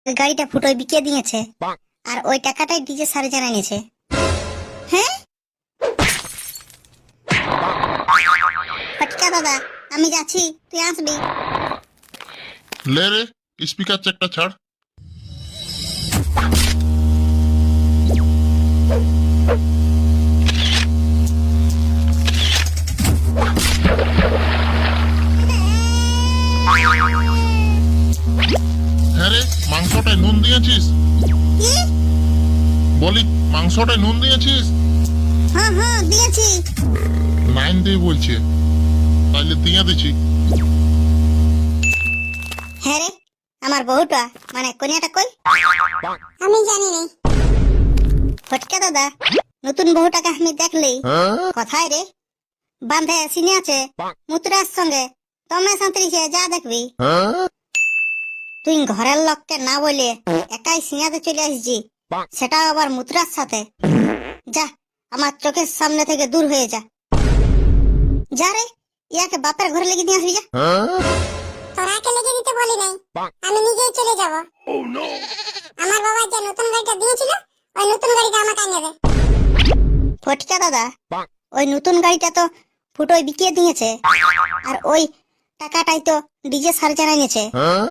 ওই গাড়িটা ফুটোয় বিকিয়ে দিয়েছে, আর ওই টাকাটাই ডিজে স্যারে জানা নিয়েছে। হ্যাঁ ফটকা দাদা, আমি যাচ্ছি, তুই আসবি। লে রে, স্পিকার চেকটা ছাড়। হ্যাঁ রে, মাংসটায় নুন দিয়েছিস? কি? বলি, মাংসটায় নুন দিয়েছিস? হ্যাঁ হ্যাঁ দিয়েছি। নাইন দিয়ে বলছে, তাইলে দিয়ে দিছি। হ্যাঁ রে, আমার বহুটা মানে কনিয়াটা কই? আমি জানি না। ফটকা দাদা, নতুন বহুটাকে আমি দেখলি কোথায় রে? বান্ধে সিনে আছে মুতরার সঙ্গে, তোমরা সাঁতরিছে, যা দেখবি। তুই ঘরের লোককে না বলে একাই সিনাতে চলে আসছি, সেটা আবার মুতরার সাথে। যা, আমার চোখের সামনে থেকে দূর হয়ে যা। যা রে, ইয়াকে বাপের ঘরে লেগে দিয়ে আসবি, যা। তোরাকে লেগে দিতে বলি নাই, আমি নিজেই চলে যাব। আমার বাবা যে নতুন গাড়িটা দিয়েছিল, ওই নতুন গাড়িটা আমাকে এনে দে। ফটকা দাদা, ওই নতুন গাড়িটা তো ফুটোয় বিকিয়ে দিয়েছে, আর ওই টাকাটাই তো ডিজে স্যার জানা নিয়েছে।